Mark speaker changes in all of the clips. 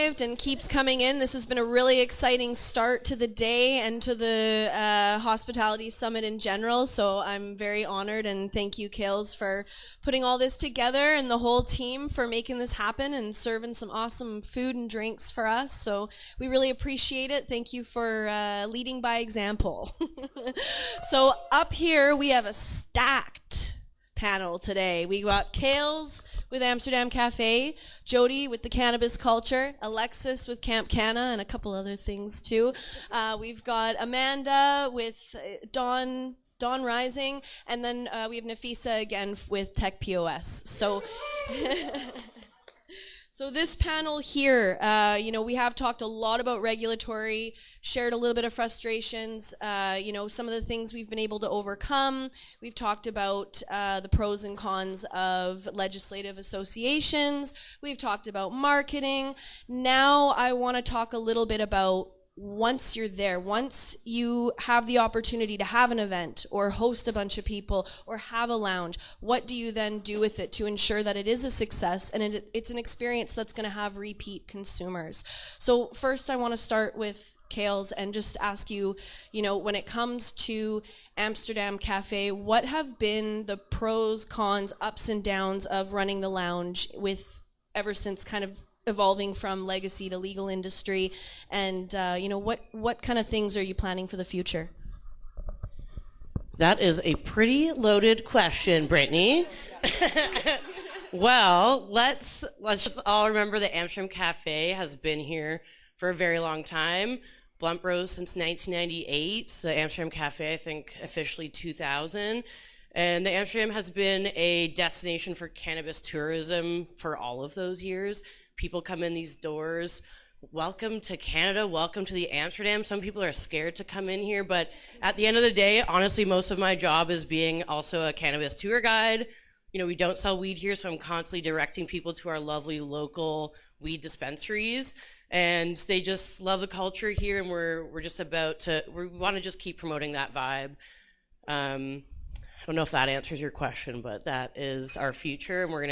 Speaker 1: arrived and keeps coming in. This has been a really exciting start to the day and to the Hospitality Summit in general. So I'm very honored, and thank you, Kales, for putting all this together, and the whole team for making this happen and serving some awesome food and drinks for us. So we really appreciate it. Thank you for leading by example. So up here we have a stacked panel today. We got Kales with Amsterdam Cafe, Jody with the Cannabis Culture, Alexis with Camp Canna, and a couple other things too. We've got Amanda with Dawn Rising, and then we have Nafisa again with Tech POS. So So this panel here, we have talked a lot about regulatory, shared a little bit of frustrations, some of the things we've been able to overcome. We've talked about the pros and cons of legislative associations. We've talked about marketing. Now I want to talk a little bit about once you're there, once you have the opportunity to have an event or host a bunch of people or have a lounge, what do you then do with it to ensure that it is a success and it's an experience that's going to have repeat consumers? So first I want to start with Kales and just ask you, when it comes to Amsterdam Cafe, what have been the pros, cons, ups and downs of running the lounge with ever since kind of evolving from legacy to legal industry, and what kind of things are you planning for the future?
Speaker 2: That is a pretty loaded question, Brittany. Well, let's just all remember that Amsterdam Cafe has been here for a very long time. Blunt Bros since 1998. The Amsterdam Cafe, I think, officially 2000. And the Amsterdam has been a destination for cannabis tourism for all of those years. People come in these doors, welcome to Canada, welcome to the Amsterdam. Some people are scared to come in here, but at the end of the day, honestly, most of my job is being also a cannabis tour guide. We don't sell weed here, so I'm constantly directing people to our lovely local weed dispensaries, and they just love the culture here, and we want to just keep promoting that vibe. I don't know if that answers your question, but that is our future, and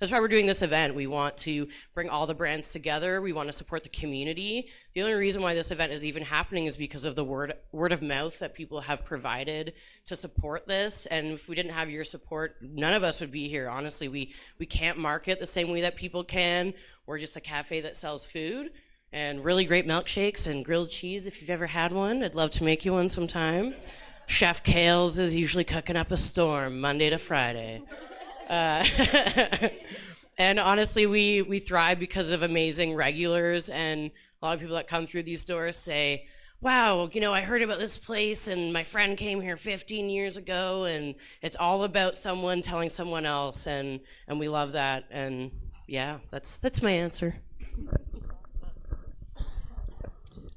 Speaker 2: that's why we're doing this event. We want to bring all the brands together. We want to support the community. The only reason why this event is even happening is because of the word of mouth that people have provided to support this, and if we didn't have your support, none of us would be here. Honestly, we can't market the same way that people can. We're just a cafe that sells food and really great milkshakes and grilled cheese. If you've ever had one, I'd love to make you one sometime. Chef Kales is usually cooking up a storm Monday to Friday. And honestly, we thrive because of amazing regulars, and a lot of people that come through these doors say, wow, I heard about this place and my friend came here 15 years ago, and it's all about someone telling someone else, and we love that. And yeah, that's my answer.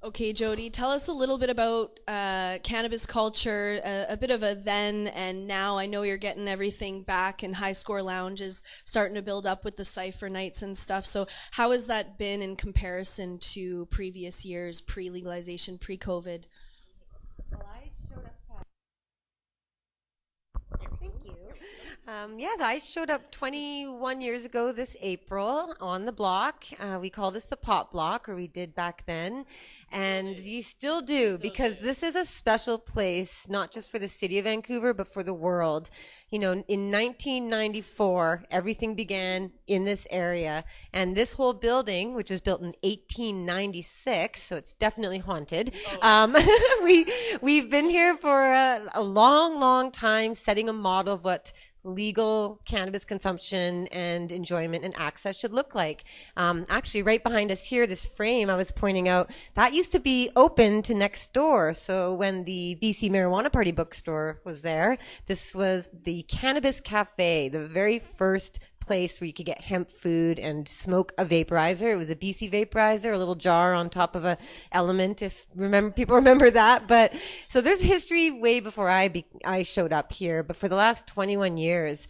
Speaker 1: Okay, Jody, tell us a little bit about cannabis culture, a bit of a then and now. I know you're getting everything back, and High Score Lounge is starting to build up with the Cypher nights and stuff. So how has that been in comparison to previous years, pre-legalization, pre-COVID?
Speaker 3: Well, I showed up. Thank you. Yes, I showed up 21 years ago this April on the block. We call this the Pop Block, or we did back then. And you still do, because this is a special place, not just for the city of Vancouver, but for the world. In 1994, everything began in this area. And this whole building, which was built in 1896, so it's definitely haunted. We've been here for a long, long time, setting a model of what legal cannabis consumption and enjoyment and access should look like. Actually, right behind us here, this frame I was pointing out, that used to be open to next door. So when the BC Marijuana Party bookstore was there, this was the Cannabis Cafe, the very first place where you could get hemp food and smoke a vaporizer. It was a BC vaporizer, a little jar on top of a element, if people remember that. But so there's history way before I showed up here. But for the last 21 years,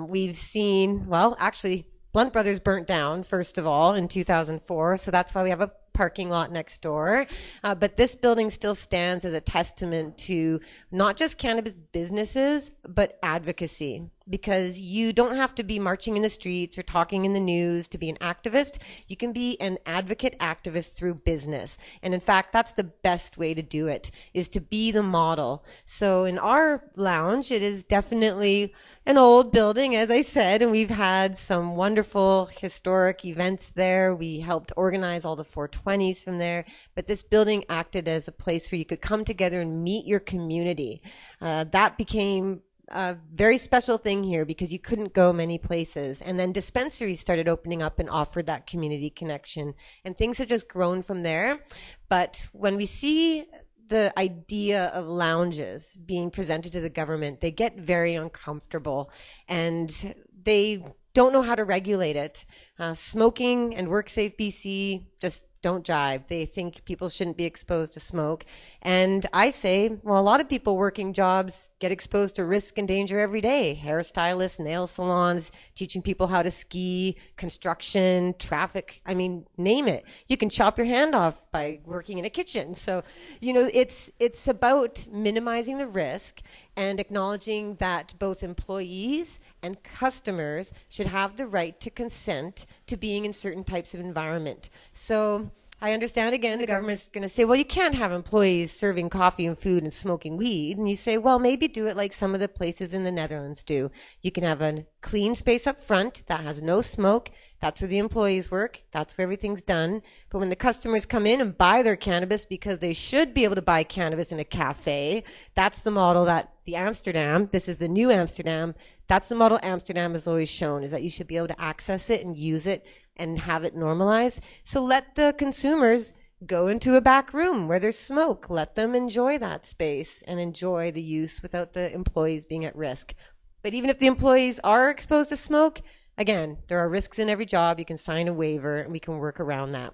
Speaker 3: we've seen, actually, Blunt Brothers burnt down, first of all, in 2004. So that's why we have a parking lot next door. But this building still stands as a testament to not just cannabis businesses, but advocacy. because you don't have to be marching in the streets or talking in the news to be an activist. You can be an advocate activist through business. And in fact, that's the best way to do it, is to be the model. So in our lounge, it is definitely an old building, as I said, and we've had some wonderful historic events there. We helped organize all the 420s from there. But this building acted as a place where you could come together and meet your community. That became a very special thing here because you couldn't go many places. And then dispensaries started opening up and offered that community connection. And things have just grown from there. But when we see the idea of lounges being presented to the government, they get very uncomfortable and they don't know how to regulate it. Smoking and WorkSafe BC just don't jive. They think people shouldn't be exposed to smoke. And I say, well, a lot of people working jobs get exposed to risk and danger every day. Hairstylists, nail salons, teaching people how to ski, construction, traffic. I mean, name it. You can chop your hand off by working in a kitchen. So, it's about minimizing the risk and acknowledging that both employees and customers should have the right to consent to being in certain types of environment. So I understand, again, the government's going to say, well, you can't have employees serving coffee and food and smoking weed. And you say, well, maybe do it like some of the places in the Netherlands do. You can have a clean space up front that has no smoke. That's where the employees work. That's where everything's done. But when the customers come in and buy their cannabis, because they should be able to buy cannabis in a cafe, that's the model that the Amsterdam, this is the new Amsterdam, that's the model Amsterdam has always shown, is that you should be able to access it and use it and have it normalized. So let the consumers go into a back room where there's smoke. Let them enjoy that space and enjoy the use without the employees being at risk. But even if the employees are exposed to smoke, again, there are risks in every job. You can sign a waiver and we can work around that.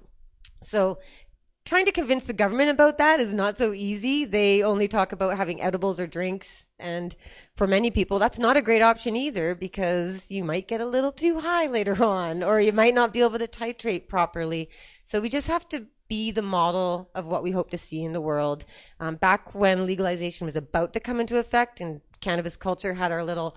Speaker 3: So trying to convince the government about that is not so easy. They only talk about having edibles or drinks. And for many people, that's not a great option either, because you might get a little too high later on, or you might not be able to titrate properly. So we just have to be the model of what we hope to see in the world. Back when legalization was about to come into effect and cannabis culture had our little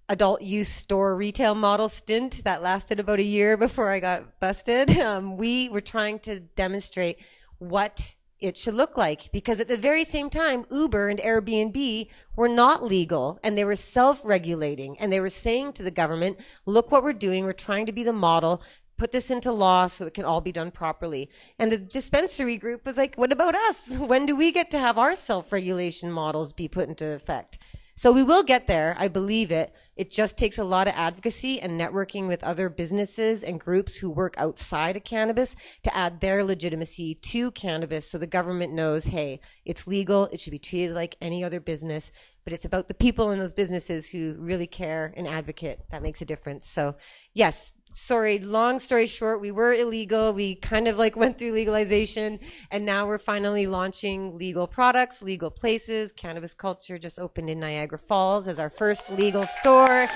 Speaker 3: adult use store retail model stint that lasted about a year before I got busted, we were trying to demonstrate what it should look like, because at the very same time, Uber and Airbnb were not legal and they were self-regulating, and they were saying to the government, look what we're doing, we're trying to be the model, put this into law so it can all be done properly. And the dispensary group was like, what about us? When do we get to have our self-regulation models be put into effect? So we will get there, I believe it. It just takes a lot of advocacy and networking with other businesses and groups who work outside of cannabis to add their legitimacy to cannabis, so the government knows, hey, it's legal, it should be treated like any other business, but it's about the people in those businesses who really care and advocate that makes a difference. So yes, sorry, long story short, we were illegal. We kind of like went through legalization, and now we're finally launching legal products, legal places. Cannabis Culture just opened in Niagara Falls as our first legal store.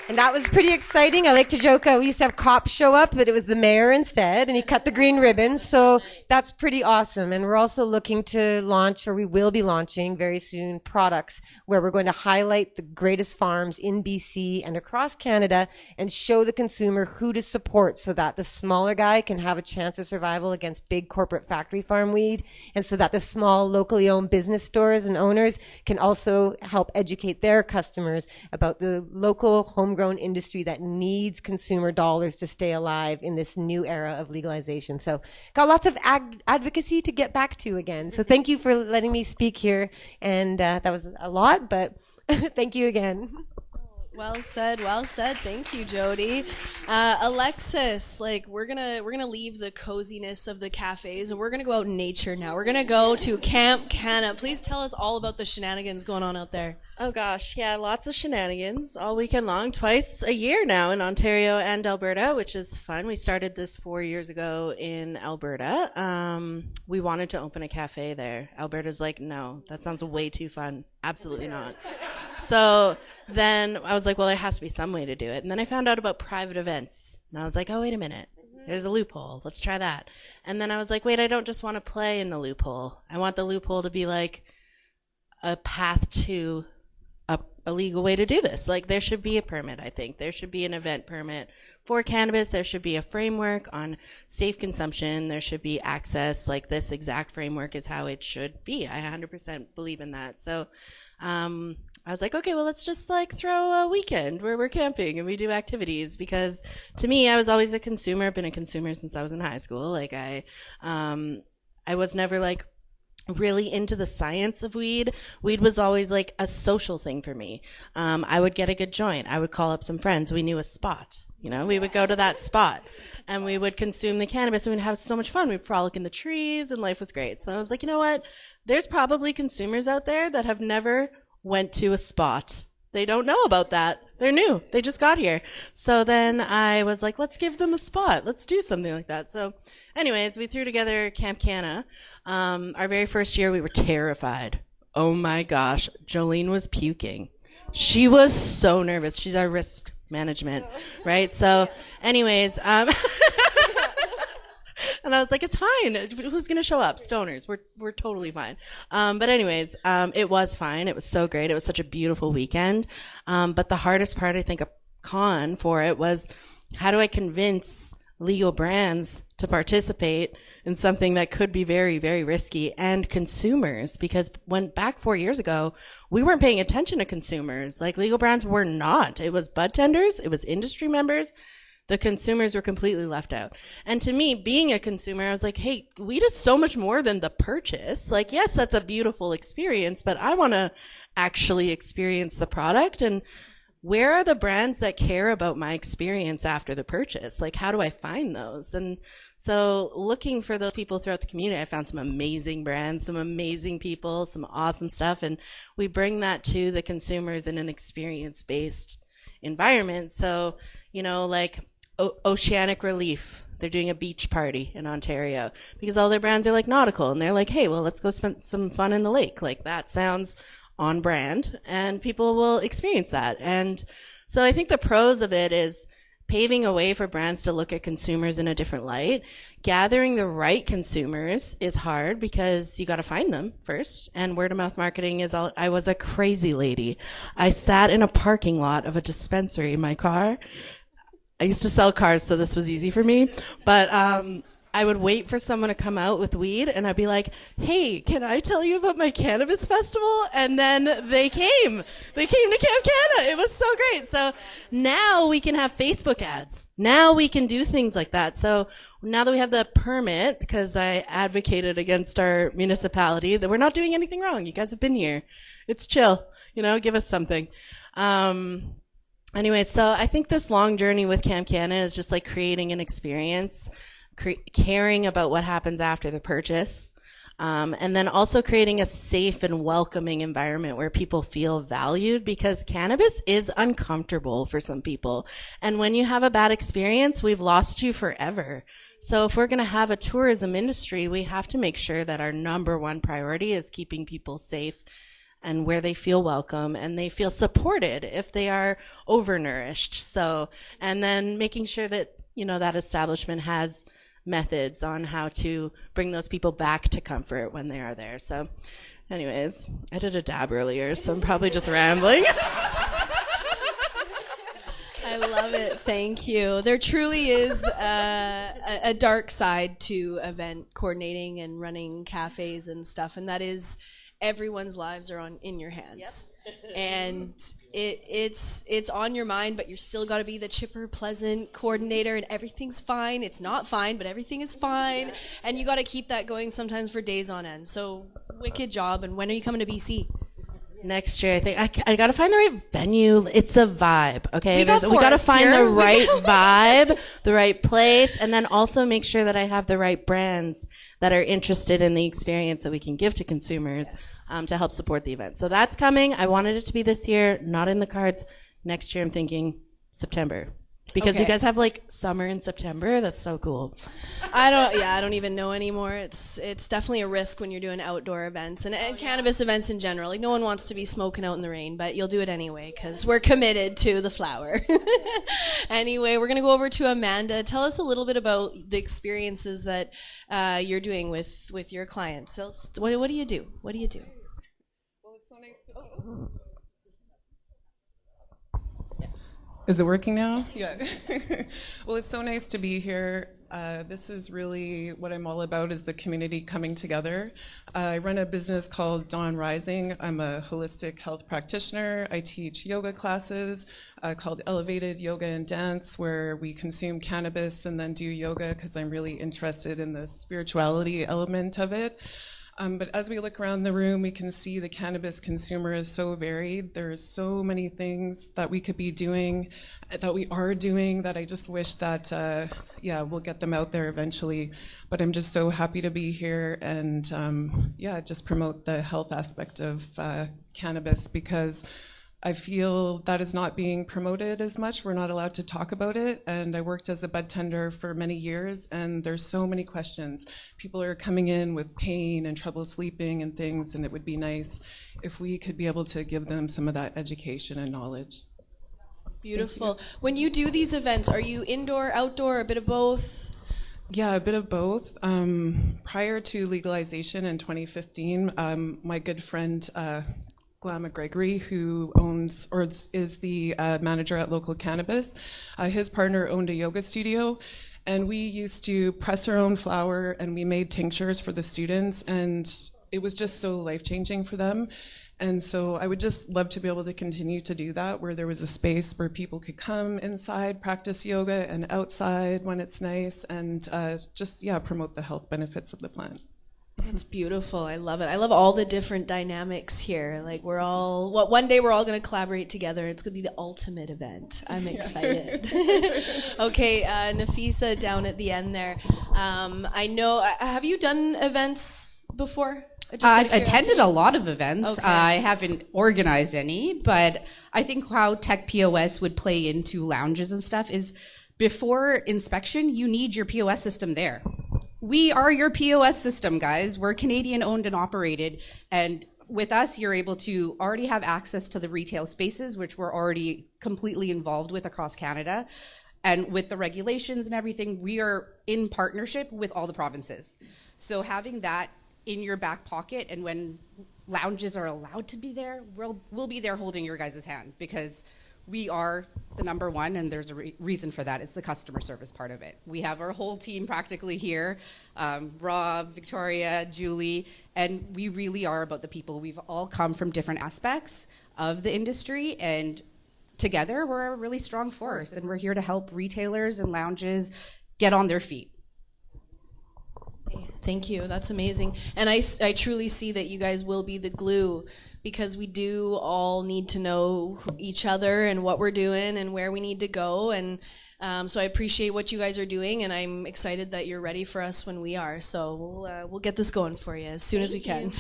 Speaker 3: And that was pretty exciting. I like to joke, we used to have cops show up, but it was the mayor instead, and he cut the green ribbons. So that's pretty awesome. And we're also looking to launch, or we will be launching very soon, products where we're going to highlight the greatest farms in BC and across Canada and show the consumer who to support, so that the smaller guy can have a chance of survival against big corporate factory farm weed, and so that the small locally owned business stores and owners can also help educate their customers about the local homegrown industry that needs consumer dollars to stay alive in this new era of legalization. So got lots of advocacy to get back to again. So thank you for letting me speak here. And that was a lot, but thank you again.
Speaker 1: Well said. Thank you, Jody. Alexis, we're gonna leave the coziness of the cafes and we're gonna go out in nature now. We're gonna go to Camp Canna. Please tell us all about the shenanigans going on out there.
Speaker 4: Oh gosh, yeah, lots of shenanigans all weekend long, twice a year now in Ontario and Alberta, which is fun. We started this 4 years ago in Alberta. We wanted to open a cafe there. Alberta's like, no, that sounds way too fun. Absolutely not. So then I was like, well, there has to be some way to do it. And then I found out about private events. And I was like, oh, wait a minute. There's a loophole. Let's try that. And then I was like, wait, I don't just want to play in the loophole. I want the loophole to be like a path to a legal way to do this. Like, there should be a permit, I think. There should be an event permit for cannabis. There should be a framework on safe consumption. There should be access. Like, this exact framework is how it should be. I 100% believe in that. So I was like, okay, well, let's just like throw a weekend where we're camping and we do activities, because to me, I was always a consumer. I've been a consumer since I was in high school. Like, I was never like really into the science of weed. Weed was always like a social thing for me. I would get a good joint. I would call up some friends. We knew a spot. You know, we would go to that spot and we would consume the cannabis and we'd have so much fun. We'd frolic in the trees and life was great. So I was like, you know what? There's probably consumers out there that have never went to a spot. They don't know about that. They're new. They just got here. So then I was like, let's give them a spot. Let's do something like that. So anyways, we threw together Camp Canna. Our very first year, we were terrified. Oh my gosh. Jolene was puking. She was so nervous. She's our risk management, right? So anyways, and I was like, it's fine. Who's going to show up? Stoners. We're totally fine. But anyways, it was fine. It was so great. It was such a beautiful weekend. But the hardest part, I think, a con for it was, how do I convince legal brands to participate in something that could be very, very risky, and consumers? Because back 4 years ago, we weren't paying attention to consumers. Like, legal brands were not. It was bud tenders. It was industry members. The consumers were completely left out. And to me, being a consumer, I was like, hey, weed is so much more than the purchase. Like, yes, that's a beautiful experience, but I want to actually experience the product. And where are the brands that care about my experience after the purchase? Like, how do I find those? And so looking for those people throughout the community, I found some amazing brands, some amazing people, some awesome stuff. And we bring that to the consumers in an experience-based environment. So, you know, like, Oceanic Relief, they're doing a beach party in Ontario because all their brands are like nautical, and they're like, hey, well, let's go spend some fun in the lake. Like, that sounds on brand, and people will experience that. And so I think the pros of it is paving a way for brands to look at consumers in a different light. Gathering the right consumers is hard because you got to find them first. And word of mouth marketing is all. I was a crazy lady. I sat in a parking lot of a dispensary in my car. I used to sell cars, so this was easy for me. But I would wait for someone to come out with weed, and I'd be like, hey, can I tell you about my cannabis festival? And then they came. They came to Camp Canna. It was so great. So now we can have Facebook ads. Now we can do things like that. So now that we have the permit, because I advocated against our municipality, that we're not doing anything wrong. You guys have been here. It's chill. You know, give us something. Anyway, so I think this long journey with Camp Canna is just like creating an experience, caring about what happens after the purchase, and then also creating a safe and welcoming environment where people feel valued, because cannabis is uncomfortable for some people. And when you have a bad experience, we've lost you forever. So if we're going to have a tourism industry, we have to make sure that our number one priority is keeping people safe and where they feel welcome and they feel supported if they are overnourished. So, and then making sure that, you know, that establishment has methods on how to bring those people back to comfort when they are there. So anyways, I did a dab earlier, so I'm probably just rambling.
Speaker 1: I love it. Thank you. There truly is a dark side to event coordinating and running cafes and stuff, and that is everyone's lives are in your hands. Yep. And it's on your mind, but you're still got to be the chipper, pleasant coordinator, and everything's fine. It's not fine, but everything is fine. Yeah. And you got to keep that going sometimes for days on end. So wicked job. And when are you coming to BC?
Speaker 4: Next year, I think I gotta find the right venue. It's a vibe, okay?
Speaker 1: We
Speaker 4: gotta find the right vibe, the right place, and then also make sure that I have the right brands that are interested in the experience that we can give to consumers. Yes. To help support the event. So that's coming. I wanted it to be this year, not in the cards. Next year, I'm thinking September. Because you guys have like summer in September. That's so cool.
Speaker 1: I don't even know anymore. It's definitely a risk when you're doing outdoor events and cannabis events in general. Like, no one wants to be smoking out in the rain, but you'll do it anyway because we're committed to the flower. Anyway, we're gonna go over to Amanda. Tell us a little bit about the experiences that you're doing with your clients. So what do you do? What do you do?
Speaker 5: Well, it's so nice to. Is it working now? Yeah. Well, it's so nice to be here. This is really what I'm all about, is the community coming together. I run a business called Dawn Rising. I'm a holistic health practitioner. I teach yoga classes called Elevated Yoga and Dance, where we consume cannabis and then do yoga because I'm really interested in the spirituality element of it. But as we look around the room, we can see the cannabis consumer is so varied. There's so many things that we could be doing, that we are doing, that I just wish that, we'll get them out there eventually. But I'm just so happy to be here and, just promote the health aspect of cannabis, because I feel that is not being promoted as much. We're not allowed to talk about it. And I worked as a bud tender for many years, and there's so many questions. People are coming in with pain and trouble sleeping and things, and it would be nice if we could be able to give them some of that education and knowledge.
Speaker 1: Beautiful. When you do these events, are you indoor, outdoor, a bit of both?
Speaker 5: Yeah, a bit of both. Prior to legalization in 2015, my good friend, Glama Gregory, who owns or is the manager at Local Cannabis. His partner owned a yoga studio, and we used to press our own flower, and we made tinctures for the students, and it was just so life-changing for them. And so I would just love to be able to continue to do that, where there was a space where people could come inside, practice yoga, and outside when it's nice, and promote the health benefits of the plant.
Speaker 1: It's beautiful. I love it. I love all the different dynamics here. Like one day we're all going to collaborate together. It's going to be the ultimate event. I'm excited. Okay, Nafisa down at the end there. I know, have you done events before?
Speaker 6: I've attended a lot of events.
Speaker 1: Okay.
Speaker 6: I haven't organized any, but I think how tech POS would play into lounges and stuff is before inspection, you need your POS system there. We are your POS system, guys. We're Canadian owned and operated. And with us, you're able to already have access to the retail spaces, which we're already completely involved with across Canada. And with the regulations and everything, we are in partnership with all the provinces. So having that in your back pocket, and when lounges are allowed to be there, we'll be there holding your guys' hand, because we are the number one, and there's a reason for that. It's the customer service part of it. We have our whole team practically here, Rob, Victoria, Julie, and we really are about the people. We've all come from different aspects of the industry, and together we're a really strong force, and we're here to help retailers and lounges get on their feet.
Speaker 1: Thank you. That's amazing. And I truly see that you guys will be the glue, because we do all need to know each other and what we're doing and where we need to go. And so I appreciate what you guys are doing, and I'm excited that you're ready for us when we are. So we'll get this going for you as soon as we can.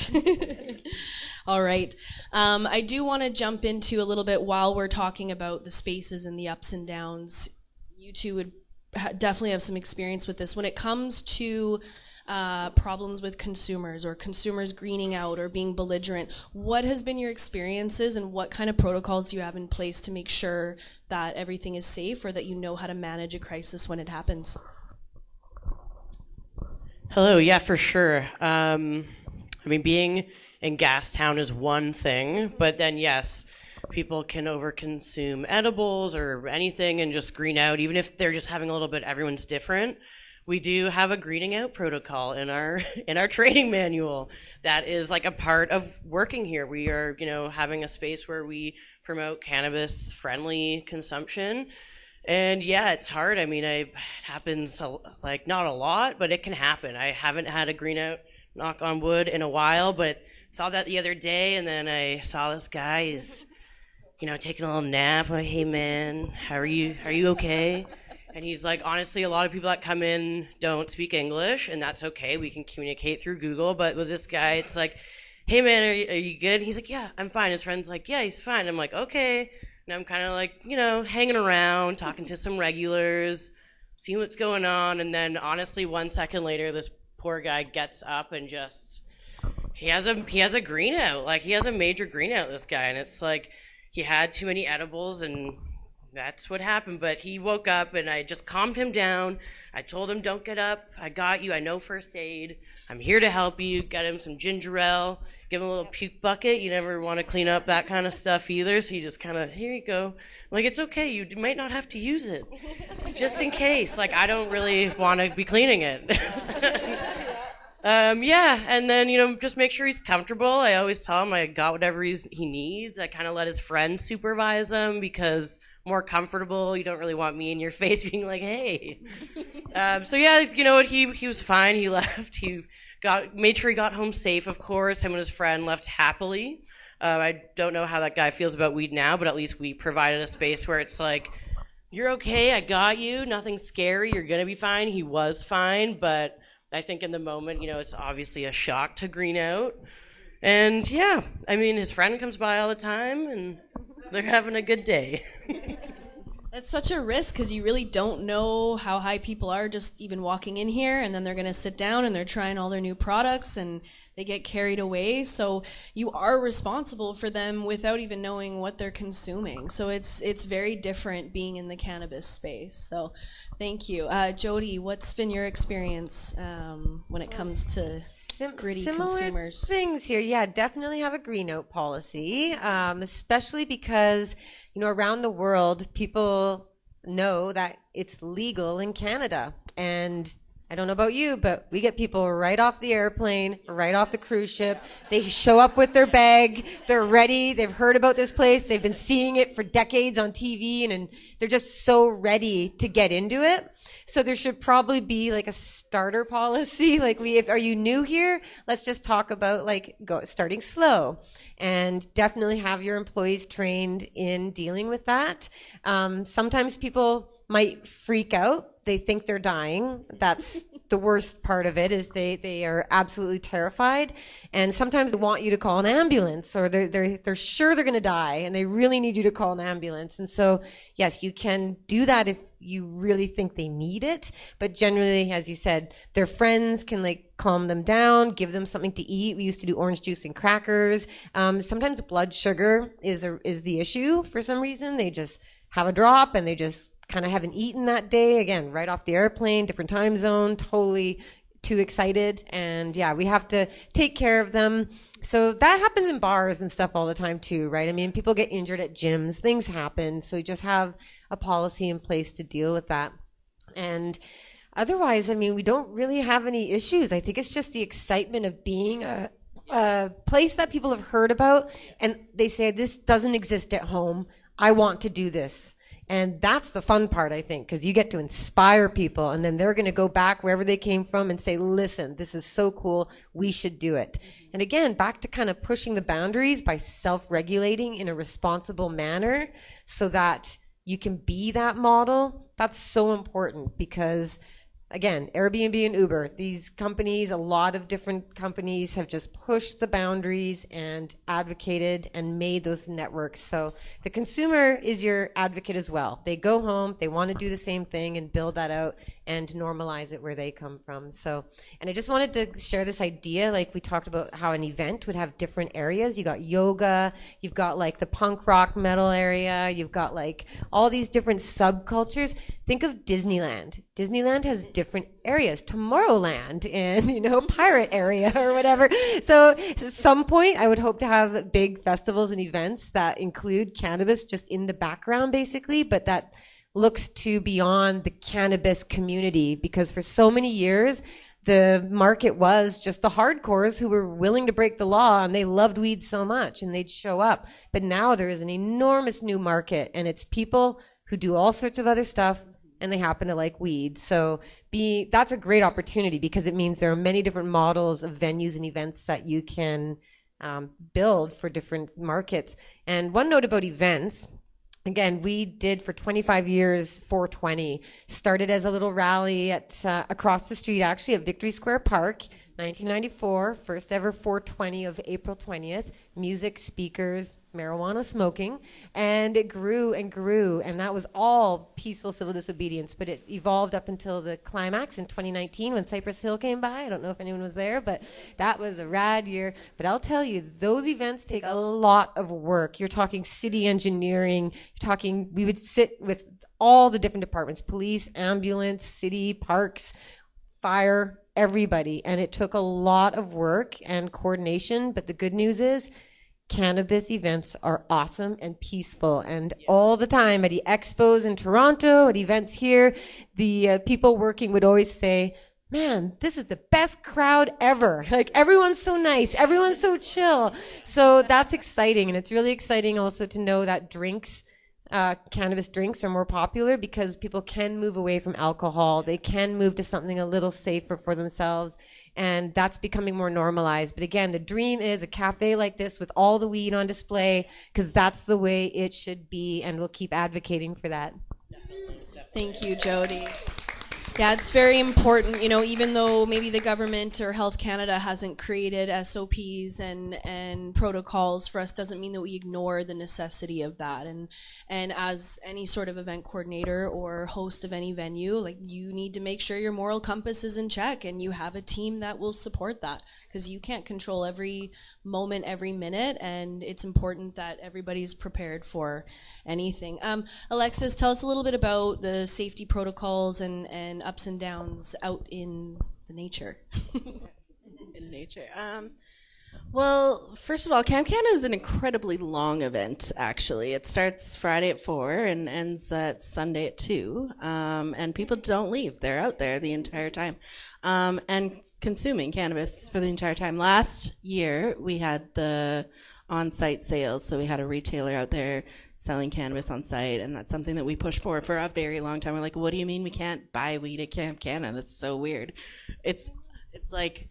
Speaker 1: All right. I do want to jump into a little bit while we're talking about the spaces and the ups and downs. You two would definitely have some experience with this. When it comes to problems with consumers, or consumers greening out or being belligerent, what has been your experiences, and what kind of protocols do you have in place to make sure that everything is safe, or that you know how to manage a crisis when it happens?
Speaker 2: Hello, yeah, for sure. Being in Gastown is one thing, but then yes, people can overconsume edibles or anything and just green out, even if they're just having a little bit. Everyone's different. We do have a greening out protocol in our training manual that is like a part of working here. We are, having a space where we promote cannabis friendly consumption. And yeah, it's hard. It happens like not a lot, but it can happen. I haven't had a green out, knock on wood, in a while, but thought that the other day, and then I saw this guy, he's, taking a little nap. I'm like, hey man, how are you? Are you okay? And he's like, honestly, a lot of people that come in don't speak English, and that's okay. We can communicate through Google. But with this guy, it's like, hey, man, are you good? And he's like, yeah, I'm fine. His friend's like, yeah, he's fine. I'm like, okay. And I'm kind of like, hanging around, talking to some regulars, seeing what's going on. And then, honestly, 1 second later, this poor guy gets up and just, he has a green out. Like, he has a major green out, this guy. And it's like, he had too many edibles and that's what happened. But he woke up and I just calmed him down. I told him, don't get up. I got you. I know first aid. I'm here to help you. Got him some ginger ale. Give him a little puke bucket. You never want to clean up that kind of stuff either. So you just kind of, here you go. I'm like, it's okay. You might not have to use it. Just in case. Like, I don't really want to be cleaning it. Yeah, and then, just make sure he's comfortable. I always tell him I got whatever he needs. I kind of let his friends supervise him because more comfortable. You don't really want me in your face being like, hey. So yeah, you know what? He was fine. He left. He made sure he got home safe, of course. Him and his friend left happily. I don't know how that guy feels about weed now, but at least we provided a space where it's like, you're okay. I got you. Nothing scary. You're gonna be fine. He was fine, but I think in the moment, it's obviously a shock to green out. And yeah, I mean, his friend comes by all the time and they're having a good day.
Speaker 1: That's such a risk because you really don't know how high people are just even walking in here, and then they're going to sit down and they're trying all their new products and they get carried away. So you are responsible for them without even knowing what they're consuming. So it's very different being in the cannabis space. So thank you. Jody, what's been your experience when it comes to gritty
Speaker 3: Similar
Speaker 1: consumers?
Speaker 3: things here. Yeah, definitely have a green out policy, especially because, around the world, people know that it's legal in Canada. And I don't know about you, but we get people right off the airplane, right off the cruise ship. They show up with their bag. They're ready. They've heard about this place. They've been seeing it for decades on TV, and they're just so ready to get into it. So there should probably be like a starter policy. Like are you new here? Let's just talk about starting slow, and definitely have your employees trained in dealing with that. Sometimes people might freak out. They think they're dying. That's the worst part of it, is they are absolutely terrified. And sometimes they want you to call an ambulance, or they're sure they're going to die and they really need you to call an ambulance. And so, yes, you can do that if you really think they need it. But generally, as you said, their friends can calm them down, give them something to eat. We used to do orange juice and crackers. Sometimes blood sugar is the issue for some reason. They just have a drop and they just kind of haven't eaten that day. Again, right off the airplane, different time zone, totally too excited. And yeah, we have to take care of them. So that happens in bars and stuff all the time too, right? I mean, people get injured at gyms, things happen. So you just have a policy in place to deal with that. And otherwise, I mean, we don't really have any issues. I think it's just the excitement of being a place that people have heard about, and they say, this doesn't exist at home. I want to do this. And that's the fun part, I think, because you get to inspire people, and then they're going to go back wherever they came from and say, listen, this is so cool. We should do it. And again, back to kind of pushing the boundaries by self-regulating in a responsible manner so that you can be that model. That's so important because, again, Airbnb and Uber, these companies, a lot of different companies have just pushed the boundaries and advocated and made those networks. So the consumer is your advocate as well. They go home, they want to do the same thing and build that out and normalize it where they come from. So, and I just wanted to share this idea, we talked about how an event would have different areas. You got yoga, you've got the punk rock metal area, you've got all these different subcultures. Think of Disneyland. Disneyland has different areas, Tomorrowland and, pirate area or whatever. So at some point I would hope to have big festivals and events that include cannabis just in the background basically, but that looks to beyond the cannabis community, because for so many years, the market was just the hardcores who were willing to break the law, and they loved weed so much and they'd show up. But now there is an enormous new market, and it's people who do all sorts of other stuff and they happen to like weed. So that's a great opportunity, because it means there are many different models of venues and events that you can build for different markets. And one note about events, again, we did for 25 years 420. Started as a little rally at across the street, actually, at Victory Square Park, 1994, first ever 420 of April 20th, music, speakers, marijuana smoking, and it grew and grew, and that was all peaceful civil disobedience, but it evolved up until the climax in 2019 when Cypress Hill came by. I don't know if anyone was there, but that was a rad year. But I'll tell you, those events take a lot of work. You're talking city engineering, we would sit with all the different departments, police, ambulance, city, parks, fire, everybody, and it took a lot of work and coordination. But the good news is cannabis events are awesome and peaceful, and all the time at the expos in Toronto, at events here, the people working would always say, man, this is the best crowd ever. Like, everyone's so nice, everyone's so chill. So that's exciting, and it's really exciting also to know that cannabis drinks are more popular because people can move away from alcohol. They can move to something a little safer for themselves, and that's becoming more normalized. But again, the dream is a cafe like this with all the weed on display, because that's the way it should be, and we'll keep advocating for that.
Speaker 1: Thank you, Jody. Yeah, it's very important, even though maybe the government or Health Canada hasn't created SOPs and protocols for us, doesn't mean that we ignore the necessity of that. And as any sort of event coordinator or host of any venue, like, you need to make sure your moral compass is in check and you have a team that will support that, because you can't control every moment, every minute, and it's important that everybody's prepared for anything. Alexis, tell us a little bit about the safety protocols and ups and downs out in the nature.
Speaker 4: In nature. Well, first of all, Camp Canada is an incredibly long event, actually. It starts Friday at 4 and ends at Sunday at 2. And people don't leave. They're out there the entire time and consuming cannabis for the entire time. Last year, we had the on-site sales. So we had a retailer out there selling cannabis on site, and that's something that we pushed for a very long time. We're like, what do you mean we can't buy weed at Camp Canada? That's so weird. It's like,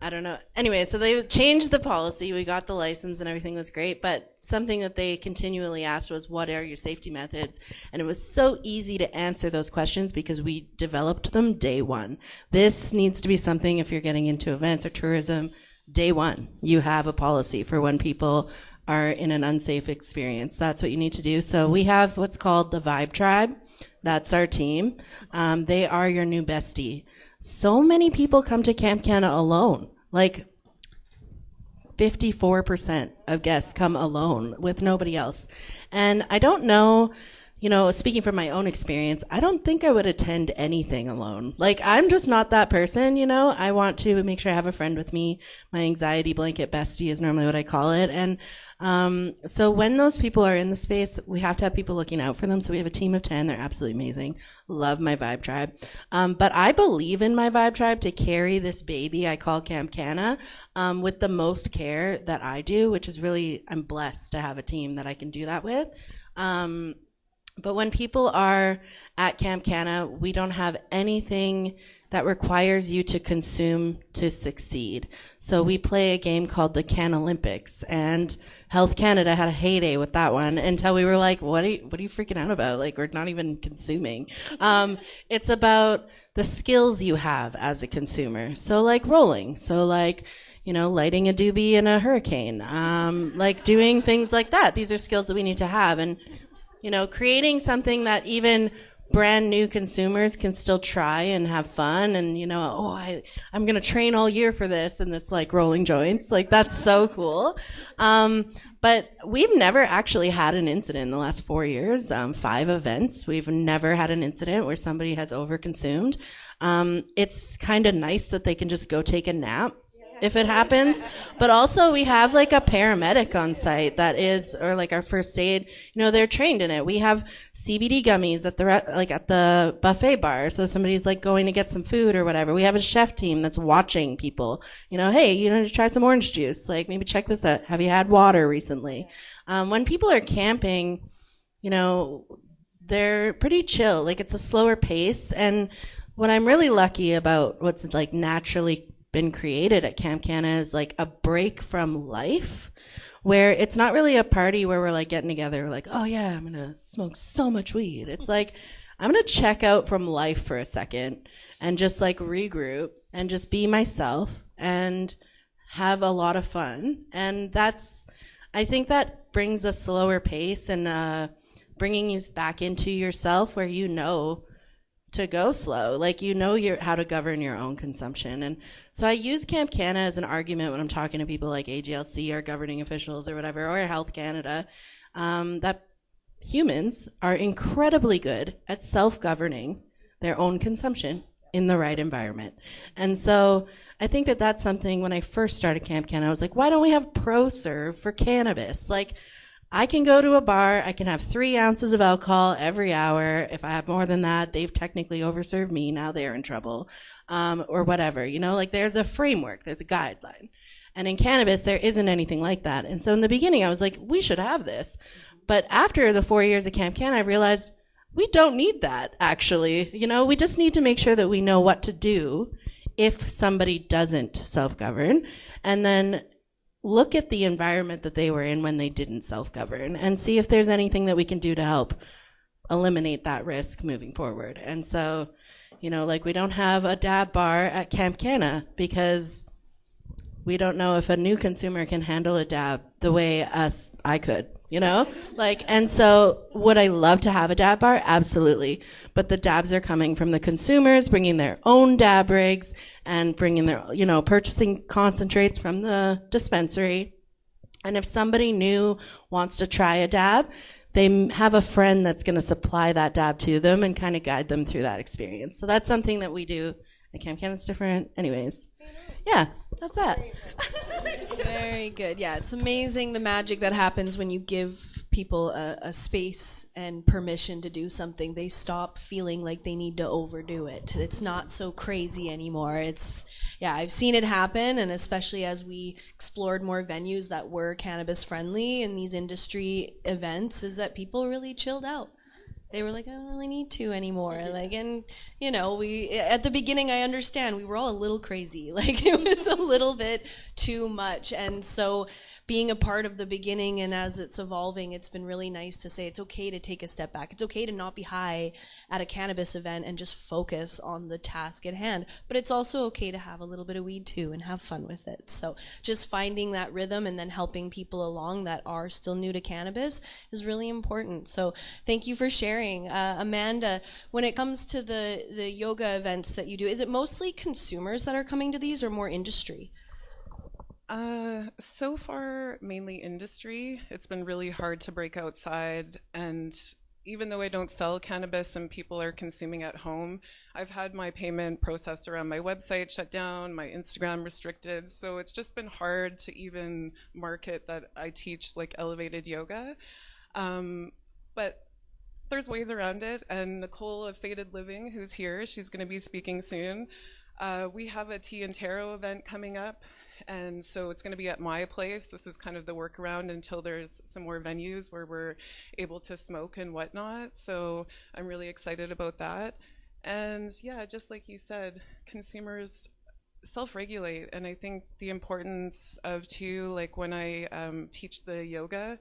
Speaker 4: I don't know. Anyway, so they changed the policy. We got the license and everything was great, but something that they continually asked was, what are your safety methods? And it was so easy to answer those questions because we developed them day one. This needs to be something, if you're getting into events or tourism, day one, you have a policy for when people are in an unsafe experience. That's what you need to do. So we have what's called the Vibe Tribe. That's our team. They are your new bestie. So many people come to Camp Canada alone. Like 54% of guests come alone with nobody else. And I don't know, speaking from my own experience, I don't think I would attend anything alone. Like, I'm just not that person, I want to make sure I have a friend with me. My anxiety blanket bestie is normally what I call it. And so when those people are in the space, we have to have people looking out for them. So we have a team of 10. They're absolutely amazing. Love my Vibe Tribe. But I believe in my Vibe Tribe to carry this baby I call Camp Canada with the most care that I do, which is really, I'm blessed to have a team that I can do that with. But when people are at Camp Canada, we don't have anything that requires you to consume to succeed. So we play a game called the Can Olympics, and Health Canada had a heyday with that one until we were like, what are you freaking out about? Like, we're not even consuming. It's about the skills you have as a consumer. So like rolling. So like, lighting a doobie in a hurricane, like doing things like that. These are skills that we need to have. And creating something that even brand new consumers can still try and have fun. And, I'm going to train all year for this. And it's like rolling joints. Like, that's so cool. But we've never actually had an incident in the last 4 years, 5 events. We've never had an incident where somebody has overconsumed. It's kind of nice that they can just go take a nap if it happens. But also we have like a paramedic on site that is, or like our first aid, they're trained in it. We have CBD gummies at the buffet bar. So if somebody's like going to get some food or whatever, we have a chef team that's watching people, hey, try some orange juice. Like, maybe check this out. Have you had water recently? When people are camping, they're pretty chill. Like, it's a slower pace. And what I'm really lucky about, what's like naturally been created at Camp Canada, is like a break from life, where it's not really a party where we're like getting together, like, oh yeah, I'm gonna smoke so much weed. It's like, I'm going to check out from life for a second and just like regroup and just be myself and have a lot of fun. And I think that brings a slower pace and bringing you back into yourself where you know to go slow, like how to govern your own consumption. And so I use Camp Canada as an argument when I'm talking to people like AGLC or governing officials or whatever, or Health Canada, that humans are incredibly good at self-governing their own consumption in the right environment. And so I think that that's something. When I first started Camp Canada, I was like, why don't we have pro-serve for cannabis? Like, I can go to a bar, I can have 3 ounces of alcohol every hour. If I have more than that, they've technically overserved me, now they're in trouble, or whatever. Like, there's a framework, there's a guideline. And in cannabis, there isn't anything like that. And so in the beginning, I was like, we should have this. But after the 4 years at Camp Canada, I realized we don't need that, actually. We just need to make sure that we know what to do if somebody doesn't self-govern, and then look at the environment that they were in when they didn't self-govern and see if there's anything that we can do to help eliminate that risk moving forward. And so, like, we don't have a dab bar at Camp Canada because we don't know if a new consumer can handle a dab the way I could. And so would I love to have a dab bar? Absolutely. But the dabs are coming from the consumers, bringing their own dab rigs and bringing their, purchasing concentrates from the dispensary. And if somebody new wants to try a dab, they have a friend that's going to supply that dab to them and kind of guide them through that experience. So that's something that we do at Camp Canada. It's different. Anyways, yeah, that's that.
Speaker 1: Very good. Yeah, it's amazing the magic that happens when you give people a space and permission to do something. They stop feeling like they need to overdo it. It's not so crazy anymore. I've seen it happen, and especially as we explored more venues that were cannabis friendly in these industry events, is that people really chilled out. They were like, I don't really need to anymore. We at the beginning, I understand we were all a little crazy. Like, it was a little bit too much. And so being a part of the beginning and as it's evolving, it's been really nice to say it's okay to take a step back. It's okay to not be high at a cannabis event and just focus on the task at hand. But it's also okay to have a little bit of weed too and have fun with it. So just finding that rhythm and then helping people along that are still new to cannabis is really important. So thank you for sharing. Amanda, when it comes to the yoga events that you do, is it mostly consumers that are coming to these or more industry?
Speaker 5: So far, mainly industry. It's been really hard to break outside, and even though I don't sell cannabis and people are consuming at home, I've had my payment processor on my website shut down, my Instagram restricted, so it's just been hard to even market that I teach like elevated yoga. But there's ways around it, and Nicole of Faded Living, who's here, she's going to be speaking soon. We have a tea and tarot event coming up, and so it's going to be at my place. This is kind of the workaround until there's some more venues where we're able to smoke and whatnot. So I'm really excited about that. And yeah, just like you said, consumers self-regulate. And I think the importance of too, like when I teach the yoga,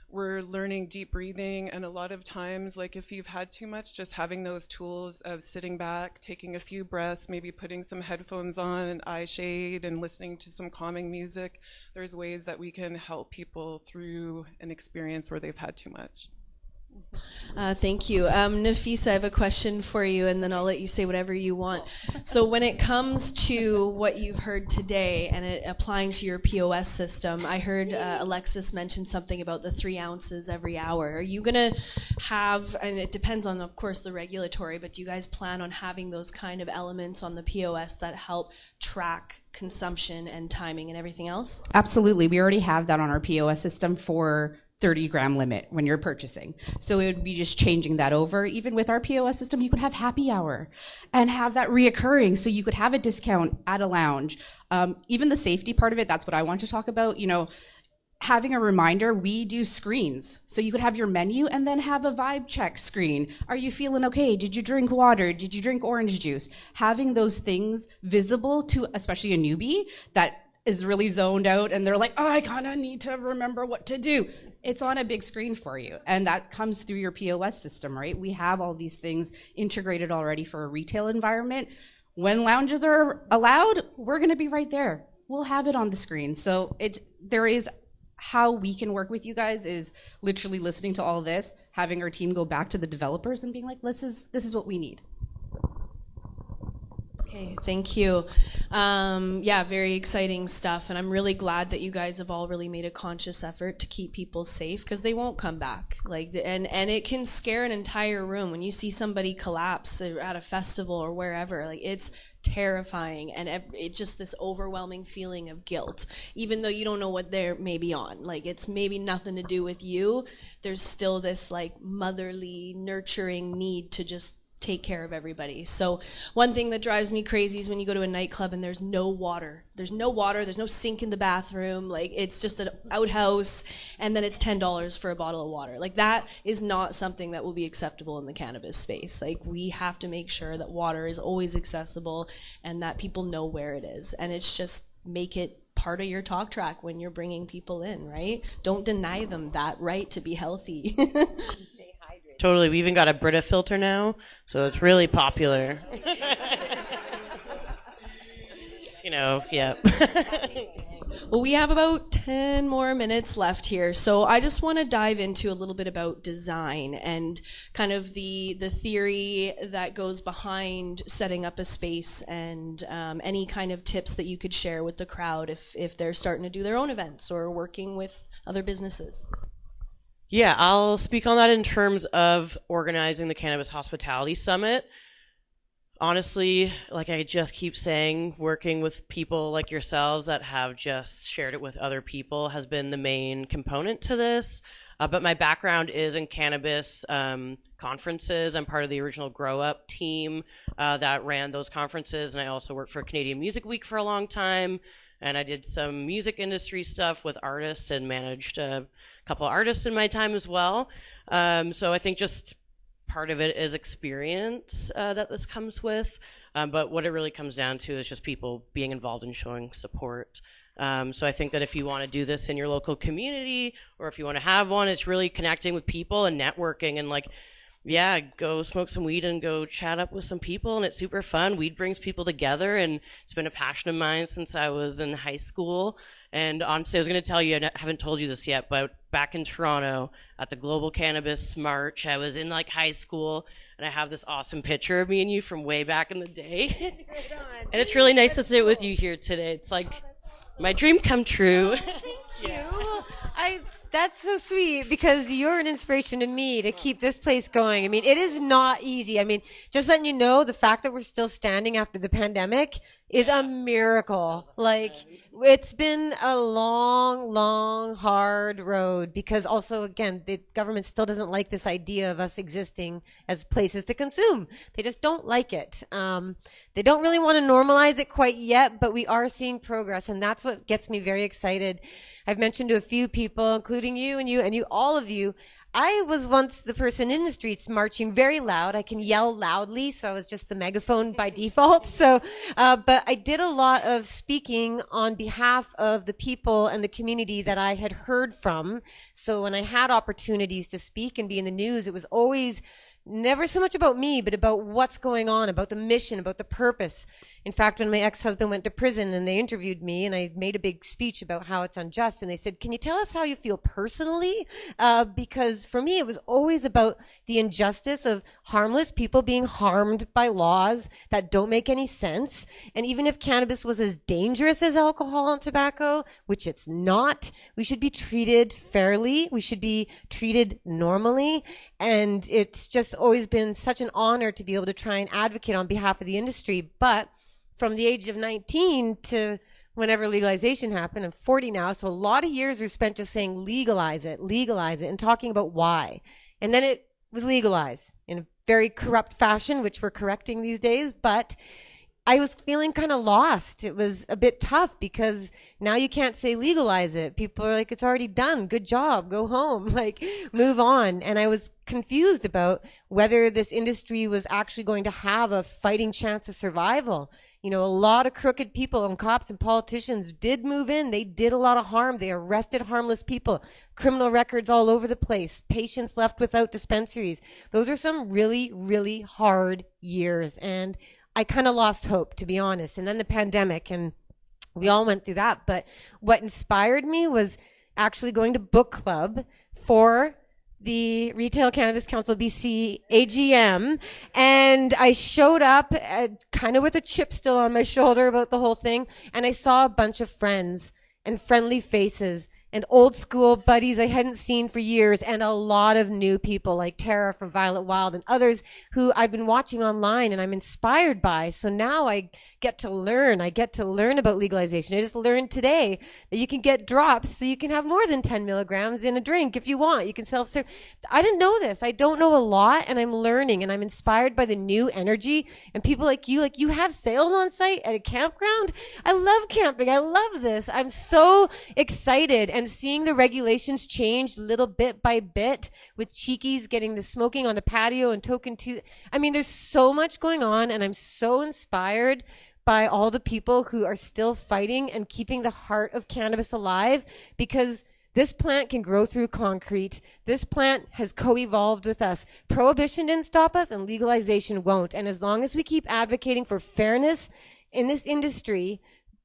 Speaker 5: we're learning deep breathing, and a lot of times, like if you've had too much, just having those tools of sitting back, taking a few breaths, maybe putting some headphones on, an eye shade, and listening to some calming music. There's ways that we can help people through an experience where they've had too much.
Speaker 1: Thank you. Nafisa, I have a question for you, and then I'll let you say whatever you want. So when it comes to what you've heard today and it applying to your POS system, I heard Alexis mention something about the 3 ounces every hour. Are you going to have, and it depends on, of course, the regulatory, but do you guys plan on having those kind of elements on the POS that help track consumption and timing and everything else?
Speaker 6: Absolutely. We already have that on our POS system for 30-gram limit when you're purchasing. So it would be just changing that over. Even with our POS system, you could have happy hour and have that reoccurring. So you could have a discount at a lounge. Even the safety part of it, that's what I want to talk about. Having a reminder, we do screens. So you could have your menu and then have a vibe check screen. Are you feeling okay? Did you drink water? Did you drink orange juice? Having those things visible to especially a newbie that is really zoned out and they're like, oh, I kind of need to remember what to do. It's on a big screen for you. And that comes through your POS system, right? We have all these things integrated already for a retail environment. When lounges are allowed, we're going to be right there. We'll have it on the screen. So there is how we can work with you guys is literally listening to all this, having our team go back to the developers and being like, this is what we need.
Speaker 1: Okay, thank you. Yeah, very exciting stuff, and I'm really glad that you guys have all really made a conscious effort to keep people safe, because they won't come back. And it can scare an entire room when you see somebody collapse at a festival or wherever. Like, it's terrifying, and it's just this overwhelming feeling of guilt, even though you don't know what they're maybe on. Like, it's maybe nothing to do with you. There's still this like motherly, nurturing need to just take care of everybody. So one thing that drives me crazy is when you go to a nightclub and there's no water. There's no sink in the bathroom. Like, it's just an outhouse, and then it's $10 for a bottle of water. Like, that is not something that will be acceptable in the cannabis space. Like, we have to make sure that water is always accessible and that people know where it is. And it's just make it part of your talk track when you're bringing people in, right? Don't deny them that right to be healthy.
Speaker 2: Totally. We even got a Brita filter now, so it's really popular. Yeah.
Speaker 1: Well, we have about 10 more minutes left here, so I just want to dive into a little bit about design and kind of the theory that goes behind setting up a space, and any kind of tips that you could share with the crowd if they're starting to do their own events or working with other businesses.
Speaker 2: Yeah, I'll speak on that in terms of organizing the Cannabis Hospitality Summit. Honestly, like I just keep saying, working with people like yourselves that have just shared it with other people has been the main component to this. But my background is in cannabis conferences. I'm part of the original Grow Up team that ran those conferences, and I also worked for Canadian Music Week for a long time. And I did some music industry stuff with artists and managed a couple of artists in my time as well. So I think just part of it is experience that this comes with. But what it really comes down to is just people being involved and showing support. So I think that if you want to do this in your local community, or if you want to have one, it's really connecting with people and networking and go smoke some weed and go chat up with some people, and it's super fun. Weed brings people together, and it's been a passion of mine since I was in high school. And honestly, I was going to tell you, I haven't told you this yet, but back in Toronto at the Global Cannabis March, I was in high school, and I have this awesome picture of me and you from way back in the day. And it's really nice to sit with you here today. It's like my dream come true.
Speaker 3: That's so sweet, because you're an inspiration to me to keep this place going. I mean, it is not easy. I mean, just letting you know, the fact that we're still standing after the pandemic is a miracle. Like, it's been a long, hard road, because also, again, the government still doesn't like this idea of us existing as places to consume. They just don't like it. They don't really want to normalize it quite yet, but we are seeing progress, and that's what gets me very excited. I've mentioned to a few people, including you, all of you, I was once the person in the streets marching very loud. I can yell loudly, so I was just the megaphone by default. So, but I did a lot of speaking on behalf of the people and the community that I had heard from. So when I had opportunities to speak and be in the news, it was always never so much about me, but about what's going on, about the mission, about the purpose. In fact, when my ex-husband went to prison and they interviewed me, and I made a big speech about how it's unjust, and they said, can you tell us how you feel personally? Because for me, it was always about the injustice of harmless people being harmed by laws that don't make any sense. And even if cannabis was as dangerous as alcohol and tobacco, which it's not, we should be treated fairly. We should be treated normally. And it's just always been such an honor to be able to try and advocate on behalf of the industry. But from the age of 19 to whenever legalization happened, I'm 40 now, so a lot of years were spent just saying legalize it, and talking about why. And then it was legalized in a very corrupt fashion, which we're correcting these days. But I was feeling kind of lost. It was a bit tough because now you can't say legalize it. People are like, it's already done. Good job. Go home. Like, move on. And I was confused about whether this industry was actually going to have a fighting chance of survival. You know, a lot of crooked people and cops and politicians did move in. They did a lot of harm. They arrested harmless people, criminal records all over the place, patients left without dispensaries. Those are some really, really hard years. And I kind of lost hope, to be honest. And then the pandemic, and we all went through that. But what inspired me was actually going to book club for the Retail Cannabis Council BC AGM. And I showed up kind of with a chip still on my shoulder about the whole thing. And I saw a bunch of friends and friendly faces and old school buddies I hadn't seen for years, and a lot of new people like Tara from Violet Wild and others who I've been watching online and I'm inspired by. So now I get to learn. I get to learn about legalization. I just learned today that you can get drops so you can have more than 10 milligrams in a drink if you want. You can self-serve. I didn't know this. I don't know a lot, and I'm learning, and I'm inspired by the new energy and people like you have sales on site at a campground. I love camping. I love this. I'm so excited, and seeing the regulations change little bit by bit with Cheekies getting the smoking on the patio and Token 2. I mean, there's so much going on, and I'm so inspired by all the people who are still fighting and keeping the heart of cannabis alive, because this plant can grow through concrete. This plant has co-evolved with us. Prohibition didn't stop us, and legalization won't. And as long as we keep advocating for fairness in this industry,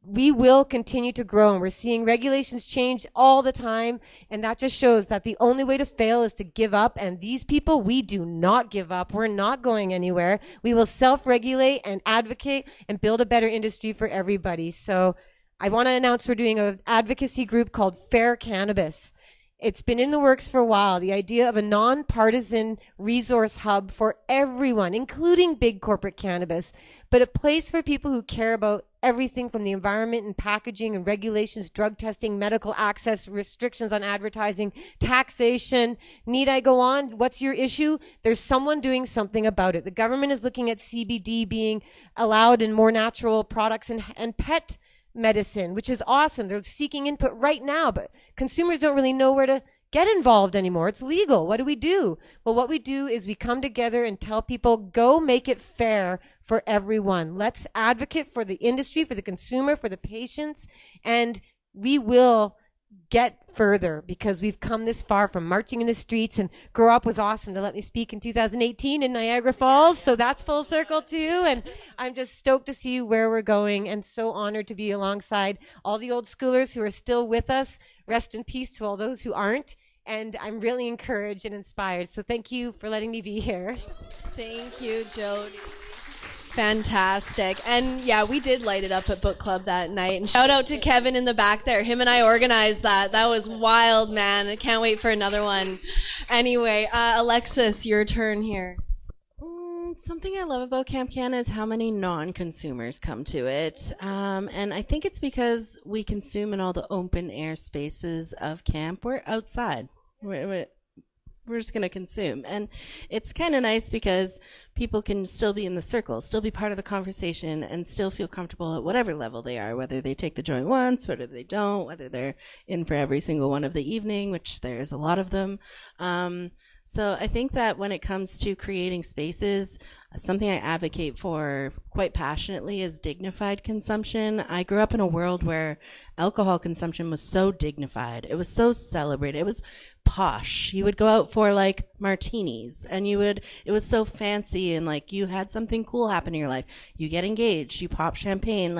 Speaker 3: we will continue to grow, and we're seeing regulations change all the time, and that just shows that the only way to fail is to give up. And these people, we do not give up. We're not going anywhere. We will self-regulate and advocate and build a better industry for everybody. So I want to announce we're doing an advocacy group called Fair Cannabis. It's been in the works for a while. The idea of a nonpartisan resource hub for everyone, including big corporate cannabis, but a place for people who care about everything from the environment and packaging and regulations, drug testing, medical access, restrictions on advertising, taxation. Need I go on? What's your issue? There's someone doing something about it. The government is looking at CBD being allowed in more natural products and pet medicine, which is awesome. They're seeking input right now, but consumers don't really know where to get involved anymore. It's legal. What do we do? Well, what we do is we come together and tell people, go make it fair for everyone. Let's advocate for the industry, for the consumer, for the patients, and we will get further because we've come this far from marching in the streets. And Grow Up was awesome to let me speak in 2018 in Niagara Falls, so that's full circle too. And I'm just stoked to see where we're going, and so honored to be alongside all the old schoolers who are still with us. Rest in peace to all those who aren't. And I'm really encouraged and inspired. So thank you for letting me be here.
Speaker 1: Thank you, Jody. Fantastic. And yeah, we did light it up at book club that night. And shout out to Kevin in the back there. Him and I organized that. That was wild, man. I can't wait for another one. Anyway, Alexis, your turn here.
Speaker 4: Something I love about Camp Canada is how many non-consumers come to it. And I think it's because we consume in all the open air spaces of camp. We're outside. We're just going to consume. And it's kind of nice because people can still be in the circle, still be part of the conversation, and still feel comfortable at whatever level they are, whether they take the joint once, whether they don't, whether they're in for every single one of the evening, which there's a lot of them. So I think that when it comes to creating spaces, something I advocate for quite passionately is dignified consumption. I grew up in a world where alcohol consumption was so dignified. It was so celebrated. It was posh. You would go out for like martinis, and it was so fancy, and like you had something cool happen in your life. You get engaged, you pop champagne,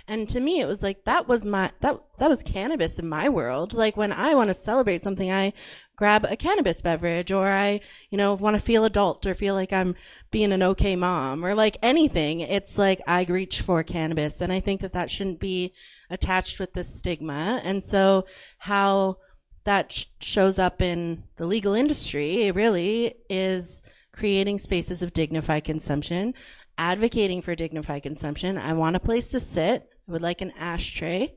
Speaker 4: and to me it was like that was cannabis in my world. Like when I want to celebrate something, I grab a cannabis beverage, or I, want to feel adult or feel like I'm being an okay mom, or like anything. It's like I reach for cannabis, and I think that shouldn't be attached with this stigma. And so how that shows up in the legal industry really is creating spaces of dignified consumption, advocating for dignified consumption. I want a place to sit. I would like an ashtray.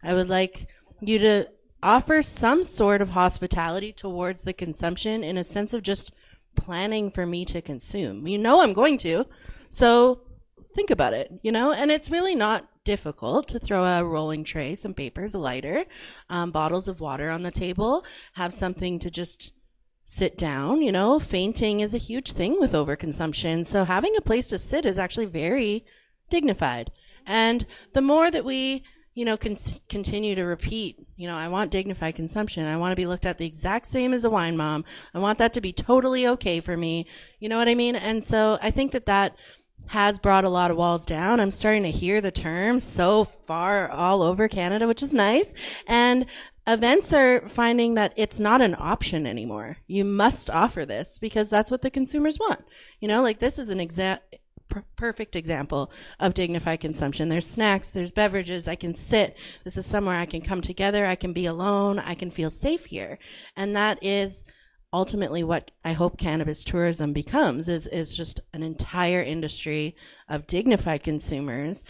Speaker 4: I would like you to offer some sort of hospitality towards the consumption in a sense of just planning for me to consume. I'm going to. So think about it, you know? And it's really not difficult to throw a rolling tray, some papers, a lighter, bottles of water on the table, have something to just sit down, you know? Fainting is a huge thing with overconsumption. So having a place to sit is actually very dignified. And the more that we, you know, continue to repeat, you know, I want dignified consumption. I want to be looked at the exact same as a wine mom. I want that to be totally okay for me. You know what I mean? And so I think that has brought a lot of walls down. I'm starting to hear the term so far all over Canada, which is nice. And events are finding that it's not an option anymore. You must offer this because that's what the consumers want. You know, like this is an perfect example of dignified consumption. There's snacks, there's beverages, I can sit. This is somewhere I can come together, I can be alone, I can feel safe here. And that is ultimately what I hope cannabis tourism becomes, is just an entire industry of dignified consumers,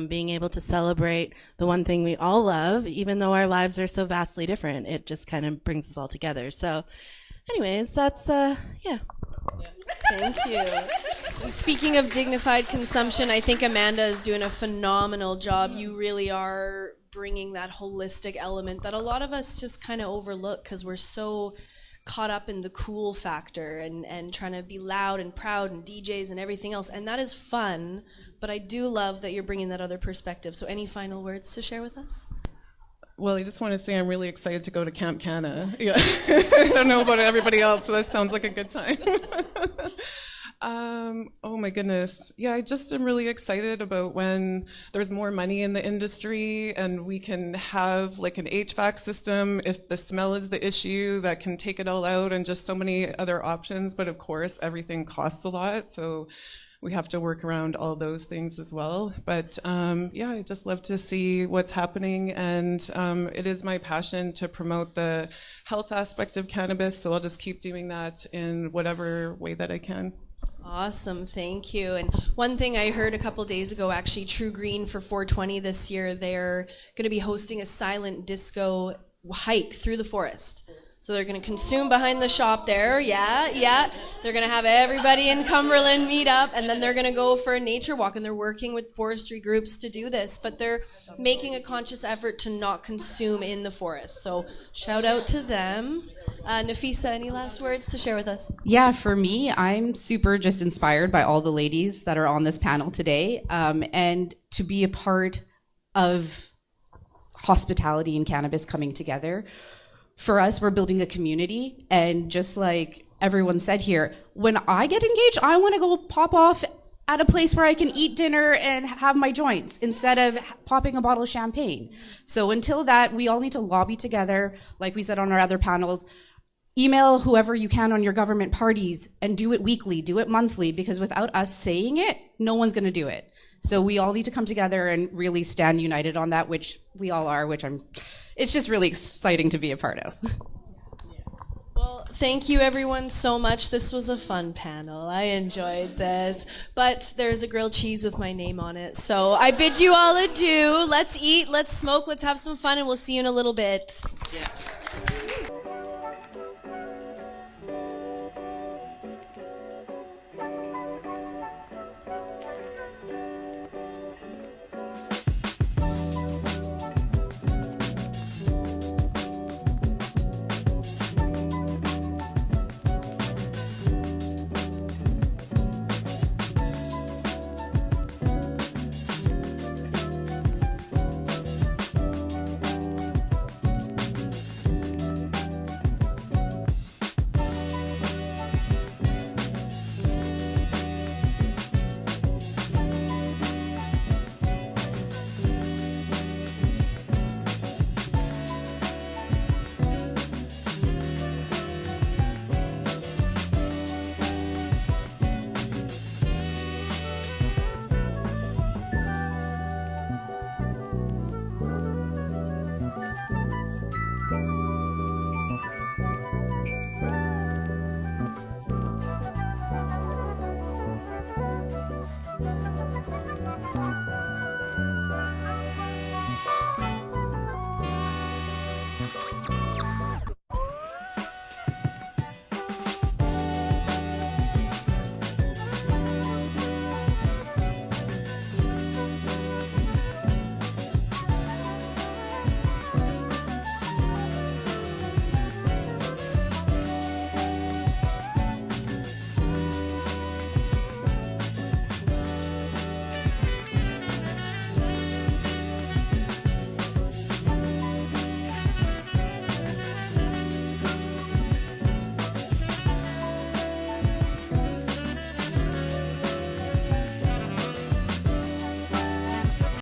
Speaker 4: being able to celebrate the one thing we all love, even though our lives are so vastly different. It just kind of brings us all together. So anyways, that's, yeah.
Speaker 1: Thank you. Speaking of dignified consumption, I think Amanda is doing a phenomenal job. You really are bringing that holistic element that a lot of us just kind of overlook because we're so caught up in the cool factor and trying to be loud and proud and DJs and everything else. And that is fun, but I do love that you're bringing that other perspective. So any final words to share with us?
Speaker 5: Well, I just want to say I'm really excited to go to Camp Canna. Yeah. I don't know about everybody else, but that sounds like a good time. Oh my goodness. Yeah, I just am really excited about when there's more money in the industry and we can have like an HVAC system if the smell is the issue that can take it all out, and just so many other options. But of course, everything costs a lot. So we have to work around all those things as well. But yeah, I just love to see what's happening. And it is my passion to promote the health aspect of cannabis. So I'll just keep doing that in whatever way that I can.
Speaker 1: Awesome, thank you. And one thing I heard a couple days ago, actually, True Green for 420 this year, they're going to be hosting a silent disco hike through the forest. So they're going to consume behind the shop there, yeah. They're going to have everybody in Cumberland meet up, and then they're going to go for a nature walk, and they're working with forestry groups to do this, but they're making a conscious effort to not consume in the forest. So shout out to them. Nafisa, any last words to share with us?
Speaker 6: Yeah, for me, I'm super just inspired by all the ladies that are on this panel today, and to be a part of hospitality and cannabis coming together. For us, we're building a community, and just like everyone said here, when I get engaged, I want to go pop off at a place where I can eat dinner and have my joints instead of popping a bottle of champagne. So until that, we all need to lobby together, like we said on our other panels. Email whoever you can on your government parties and do it weekly, do it monthly, because without us saying it, no one's going to do it. So we all need to come together and really stand united on that, which we all are, it's just really exciting to be a part of.
Speaker 1: Well, thank you everyone so much. This was a fun panel. I enjoyed this. But there's a grilled cheese with my name on it. So I bid you all adieu. Let's eat, let's smoke, let's have some fun, and we'll see you in a little bit.
Speaker 2: Yeah.